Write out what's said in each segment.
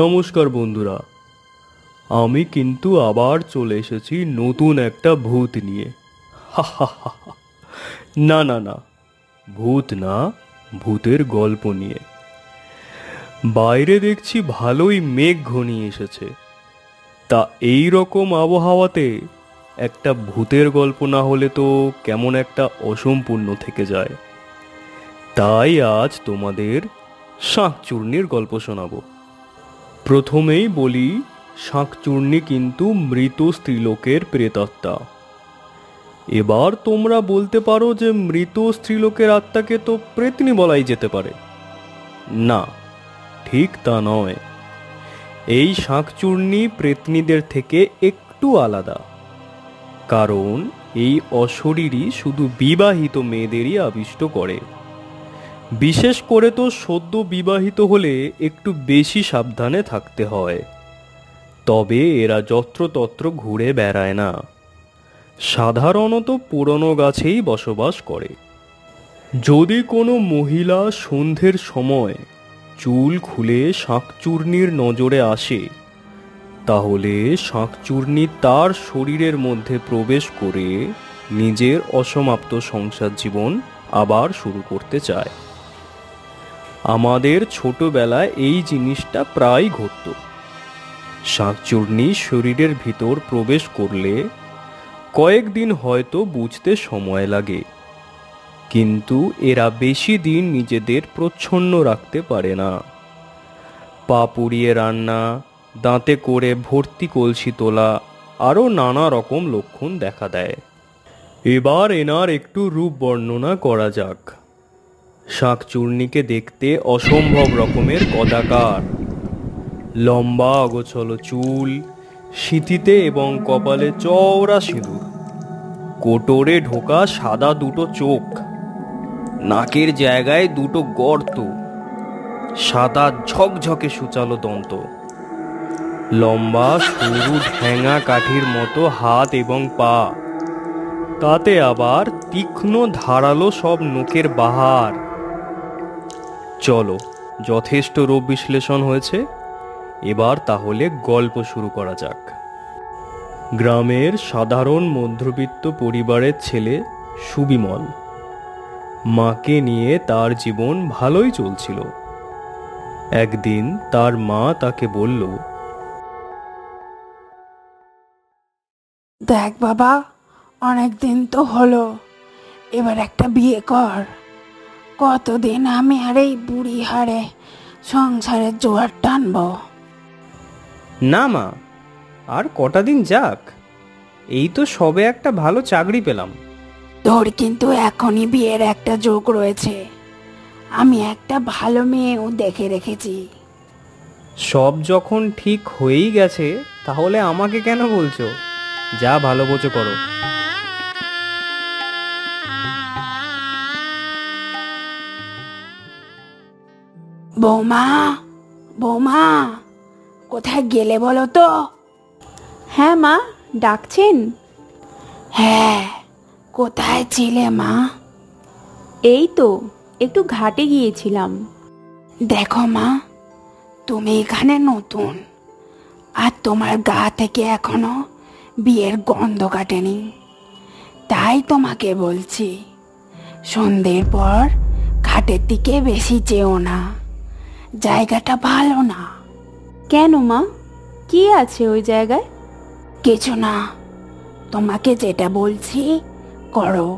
নমস্কার বন্ধুরা, আমি কিন্তু আবার চলে এসেছি নতুন একটা ভূত নিয়ে। হা হা হা হা। না না না, ভূত না, ভূতের গল্প নিয়ে। বাইরে দেখছি ভালোই মেঘ ঘনিয়ে এসেছে, তা এই রকম আবহাওয়াতে একটা ভূতের গল্প না হলে তো কেমন একটা অসম্পূর্ণ থেকে যায়। তাই আজ তোমাদের শাঁকচূর্ণীর গল্প শোনাবো। প্রথমেই বলি, শাঁকচূর্ণী কিন্তু মৃত স্ত্রীলোকের প্রেতাত্মা। এবার তোমরা বলতে পারো যে মৃত স্ত্রীলোকের আত্মাকে তো প্রেতনী বলাই যেতে পারে। না, ঠিক তা নয়। এই শাঁকচূর্ণী প্রেতনীদের থেকে একটু আলাদা, কারণ এই অশরীরী শুধু বিবাহিত মেয়েদেরই আবিষ্ট করে। বিশেষ করে তো সদ্য বিবাহিত হলে একটু বেশি সাবধানে থাকতে হয়। তবে এরা যত্রতত্র ঘুরে বেড়ায় না, সাধারণত পুরনো গাছেই বসবাস করে। যদি কোনো মহিলা সন্ধ্যের সময় চুল খুলে শাঁকচূর্ণীর নজরে আসে, তাহলে শাঁকচূর্ণী তার শরীরের মধ্যে প্রবেশ করে নিজের অসমাপ্ত সংসার জীবন আবার শুরু করতে চায়। আমাদের ছোটবেলায় এই জিনিসটা প্রায় ঘটত। শাঁকচূর্ণী শরীরের ভিতর প্রবেশ করলে কয়েকদিন হয়তো বুঝতে সময় লাগে, কিন্তু এরা বেশি দিন নিজেদের প্রচ্ছন্ন রাখতে পারে না। পা পুড়িয়ে রান্না, দাঁতে করে ভর্তি কলসি তোলা, আরও নানা রকম লক্ষণ দেখা দেয়। এবার এনার একটু রূপ বর্ণনা করা যাক। শাঁকচূর্ণীকে দেখতে অসম্ভব রকমের কদাকার, লম্বা অগোছলো চুল, সিঁথিতে এবং কপালে চওড়া সিঁদুর, কোটরে ঢোকা সাদা দুটো চোখ, নাকের জায়গায় দুটো গর্ত, সাদা ঝকঝকে সূচালো দন্ত, লম্বা সরু ঢ্যাঙা কাঠির মতো হাত এবং পা, তাতে আবার তীক্ষ্ণ ধারালো সব নখের বাহার। চলো, যথেষ্ট রূপ বিশ্লেষণ হয়েছে, এবার তাহলে গল্প শুরু করা যাক। গ্রামের সাধারণ মধ্যবিত্ত পরিবারের ছেলে সুবিমল। মাকে নিয়ে তার জীবন ভালোই চলছিল। একদিন তার মা তাকে বলল, দেখ বাবা, অনেক দিন তো হলো, এবার একটা বিয়ে কর। কতদিন আমি আর এই বুড়ি হাড়ে সংসারের জোয়ার টানবো? না মা, আর কটা দিন যাক, এই তো সবে একটা ভালো চাকরি পেলাম। তোর কিন্তু এখনই বিয়ের একটা যোগ রয়েছে। আমি একটা ভালো মেয়েও দেখে রেখেছি। সব যখন ঠিক হয়েই গেছে, তাহলে আমাকে কেন বলছো? যা ভালো বোঝো করো। বৌমা, বৌমা, কোথায় গেলে বলো তো? হ্যাঁ মা, ডাকছেন? হ্যাঁ, কোথায় ছিলে মা? এই তো একটু ঘাটে গিয়েছিলাম। দেখো মা, তুমি এখানে নতুন, আর তোমার গা থেকে এখনো বিয়ের গন্ধ কাটেনি। তাই তোমাকে বলছি, সন্ধ্যের পর ঘাটের দিকে বেশি যেও না, জায়গাটা ভালো না। কেন মা, কি আছে ওই জায়গায়? কিছু না, তোমাকে যেটা বলছি করো।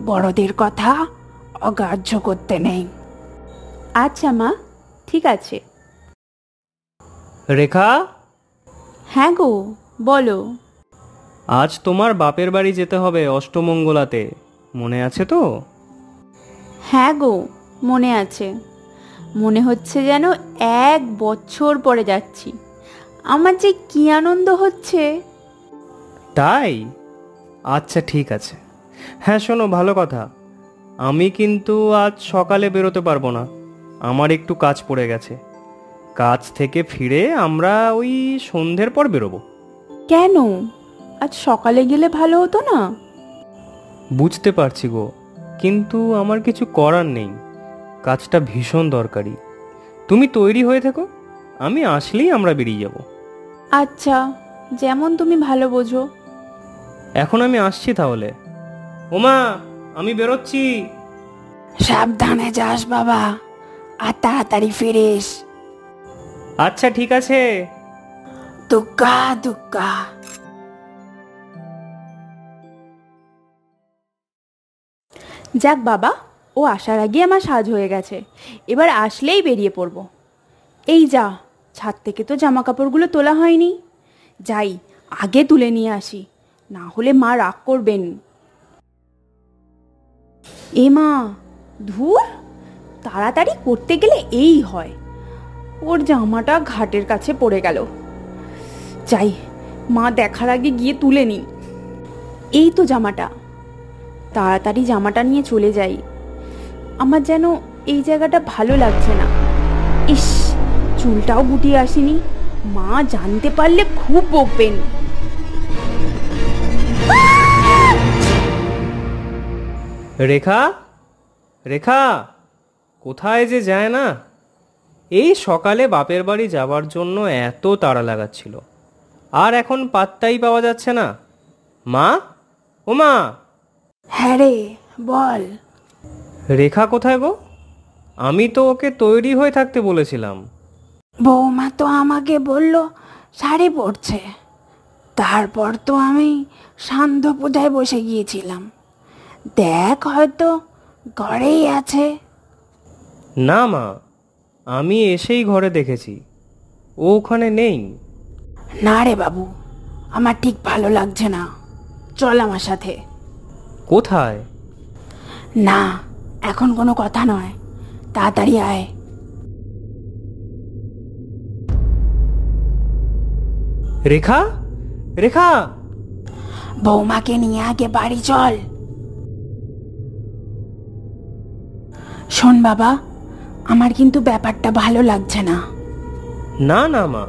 বড়দের কথা অগ্রাহ্য করতে নেই। আচ্ছা মা, ঠিক আছে। রেখা, হ্যাঁ গো, বলো। আজ তোমার বাপের বাড়ি যেতে হবে অষ্টমঙ্গলাতে, মনে আছে তো? হ্যাঁ গো, মনে আছে। মনে হচ্ছে যেন 1 বছর পরে যাচ্ছি। আমার যে কি আনন্দ হচ্ছে। তাই? আচ্ছা ঠিক আছে। হ্যাঁ শোনো, ভালো কথা, আমি কিন্তু আজ সকালে বেরোতে পারবো না, আমার একটু কাজ পড়ে গেছে। কাজ থেকে ফিরে আমরা ওই সন্ধ্যের পর বেরোবো। কেন? আজ সকালে গেলে ভালো হতো না? বুঝতে পারছি গো, কিন্তু আমার কিছু করার নেই, কাজটা ভীষণ দরকারি। তুমি তৈরি হয়ে থেকো, আমি আসলেই আমরা বেরিয়ে যাব। আচ্ছা, যেমন তুমি ভালো বোঝো। এখন আমি আসছি তাহলে। ওমা, আমি বেরোচ্ছি। সাবধানে যাস বাবা, আর তাড়াতাড়ি ফিরিস। আচ্ছা ঠিক আছে। দুগ্গা দুগ্গা। যাক বাবা, ও আসার আগে আমার সাজ হয়ে গেছে, এবার আসলেই বেরিয়ে পড়ব। এই যা, ছাদ থেকে তো জামা কাপড়গুলো তোলা হয়নি, যাই আগে তুলে নিয়ে আসি, না হলে মা রাগ করবেন। এ মা, ধুর, তাড়াতাড়ি করতে গেলে এই হয়, ওর জামাটা ঘাটের কাছে পড়ে গেল। যাই, মা দেখার আগে গিয়ে তুলে নিই। এই তো জামাটা, তাড়াতাড়ি জামাটা নিয়ে চলে যাই। আমার যেন এই জায়গাটা ভালো লাগছে না। ইস, চুলটাও গুটিয়ে আসেনি, মা জানতে পারলে খুব বকবেন। রেখা, রেখা, কোথায় যে যায় না। এই সকালে বাপের বাড়ি যাবার জন্য এত তাড়া লাগাচ্ছিল, আর এখন পাত্তাই পাওয়া যাচ্ছে না। মা, ও মা। হ্যাঁ রে, বল। রেখা কোথায় গো? আমি তো ওকে তৈরি হয়ে থাকতে বলেছিলাম। বৌমা তো আমাকে বলল শাড়ি পরছে, তারপর তো আমি সান্ধ্য পূজায় বসে গিয়েছিলাম। দেখ, হয়তো ঘরেই আছে। না মা, আমি এসেই ঘরে দেখেছি, ও ওখানে নেই। না রে বাবু, আমার ঠিক ভালো লাগছে না, চল আমার সাথে। কোথায়? না, এখন কোনো কথা নয়, তাড়াতাড়ি আয়। রেখা, রেখা। বৌমাকে নিয়ে আগে বাড়ি চল। শোন বাবা, আমার কিন্তু ব্যাপারটা ভালো লাগছে না। না না মা,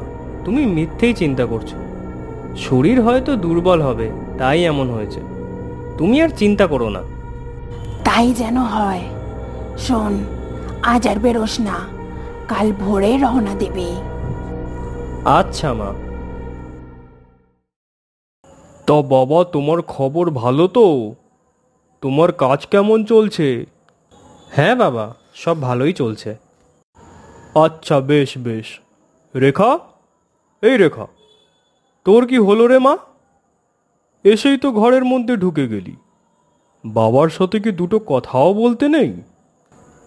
তুমি মিথ্যেই চিন্তা করছো। শরীর হয়তো দুর্বল হবে, তাই এমন হয়েছে। তুমি আর চিন্তা করো না। তাই যেন হয়। শোন, আজ আর বেরোস না, কাল ভোরে রওনা দেবে। আচ্ছা মা। তা বাবা, তোমার খবর ভালো তো? তোমার কাজ কেমন চলছে? হ্যাঁ বাবা, সব ভালোই চলছে। আচ্ছা, বেশ বেশ। রেখা, এই রেখা, তোর কি হলো রে মা? এসেই তো ঘরের মধ্যে ঢুকে গেলি। বাবার সাথে কি দুটো কথাও বলতে নেই?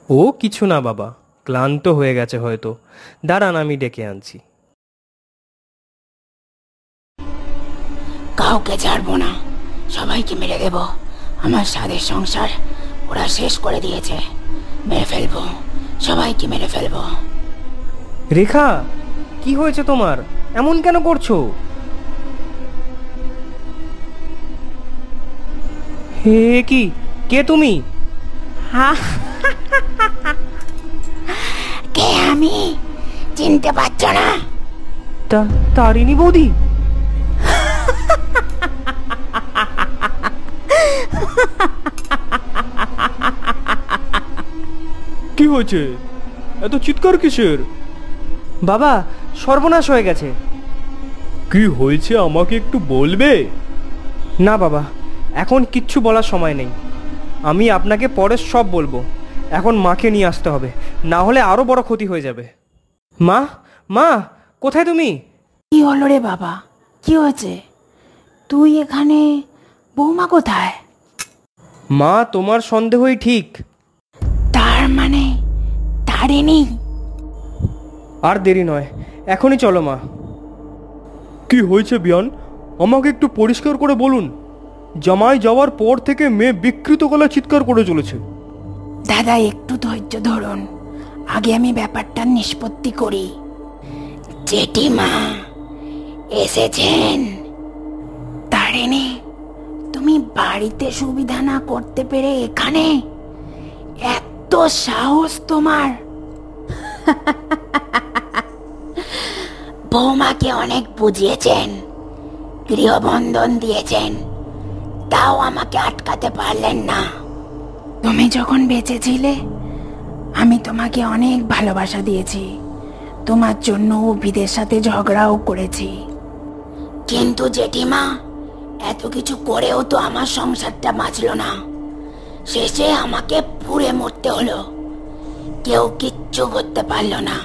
ও কিছু না বাবা, ক্লান্ত হয়ে গেছে হয়তো। দাঁড়ান, আমি ডেকে আনছি। কাউকে ছাড়বো না, সবাইকে মেরে দেব। আমার স্বাদের সংসার ওরা শেষ করে দিয়েছে। মেরে ফেলবো, সবাইকে মেরে ফেলবো। রেখা, কি হয়েছে তোমার? এমন কেন করছো? হে কি, কে তুমি? কে আমি? চিনতে পারছো না? তারিণী বৌদি। কি হয়েছে? এত চিৎকার কিসের? বাবা, সর্বনাশ হয়ে গেছে। কি হয়েছে আমাকে একটু বলবে? না বাবা, এখন কিচ্ছু বলার সময় নেই। আমি আপনাকে পরে সব বলবো। এখন মাকে নিয়ে আসতে হবে, না হলে আরো বড় ক্ষতি হয়ে যাবে। মা, মা, কোথায় তুমি? কি হলো রে বাবা, কি হয়েছে? তুই এখানে, বৌমা কোথায়? মা, তোমার সন্দেহই ঠিক। তার মানে তারিণী? আর দেরি নয়, এখনই চলো মা। কি হয়েছে বিয়ান, আমাকে একটু পরিষ্কার করে বলুন। জামাই যাওয়ার পর থেকে মেয়ে বিকৃত গলায় চিৎকার করে চলেছে। দাদা, একটু ধৈর্য ধরুন, আগে আমি ব্যাপারটা নিষ্পত্তি করি। জেঠিমা এসেছেন। তারিণী, তুমি বাড়িতে সুবিধা না করতে পেরে এখানে? এত সাহস তোমার! বৌমাকে অনেক বুঝিয়েছেন, গৃহবন্ধন দিয়েছেন, তাও আমাকে আটকাতে পারলেন না। তুমি যখন বেঁচে ছিলে, আমি তোমাকে অনেক ভালোবাসা দিয়েছি। তোমার জন্য অভিদের সাথে ঝগড়াও করেছি, কিন্তু জেঠিমা এত কিছু করেও তো আমার সংসারটা বাঁচল না। শেষে আমাকে পুড়ে মরতে হলো। কেউ কিচ্ছু করতে পারলো না,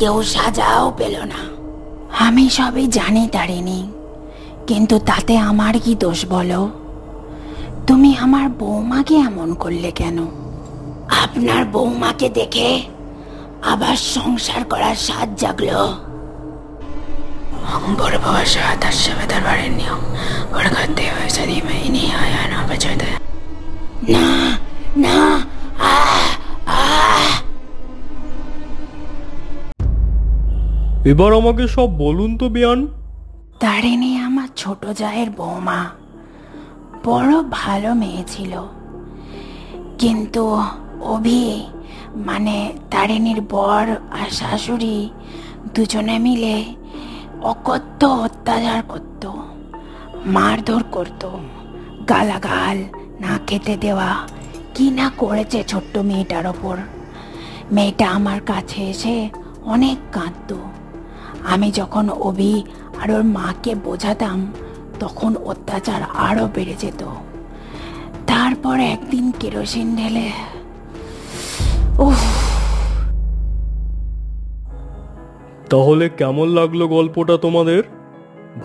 কেউ সাজাও পেল না। আমি সবই জানি তারিণী, কিন্তু তাতে আমার কি দোষ বলো? তুমি আমার বৌমাকে এমন করলে কেন? আপনার বৌমাকে দেখে আবার সংসার করার স্বাদ জাগলো। বড় বাবার সাথে তার বাড়ির নিয়ম বড় করতে হয়েছে দিমাইনি আয়া না বাঁচাতে। না না, এবার আমাকে সব বলুন তো বেয়ান। তারিণী আমার ছোট জায়ের বৌমা, বড় ভালো মেয়ে ছিল, কিন্তু অভি মানে তারিণীর বর আর শাশুড়ি দুজনে মিলে অকথ্য অত্যাচার করত, মারধর করত, গালাগাল, না খেতে দেওয়া, কি না করেছে ছোট্ট মেয়েটার ওপর। মেয়েটা আমার কাছে এসে অনেক কাঁদত। আমি যখন অভি আর ওর মাকে বোঝাতাম তখন অত্যাচার আরও বেড়ে যেত। তারপর একদিন কেরোসিন ঢেলে তাহলে কেমন লাগলো গল্পটা তোমাদের?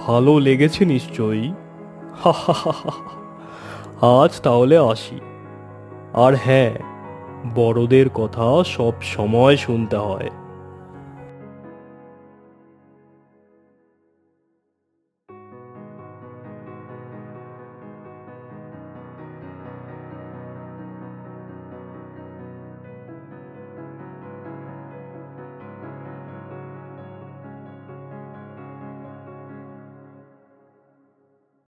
ভালো লেগেছে নিশ্চয়ই। আজ তাহলে আসি। আর হ্যাঁ, বড়দের কথা সব সময় শুনতে হয়।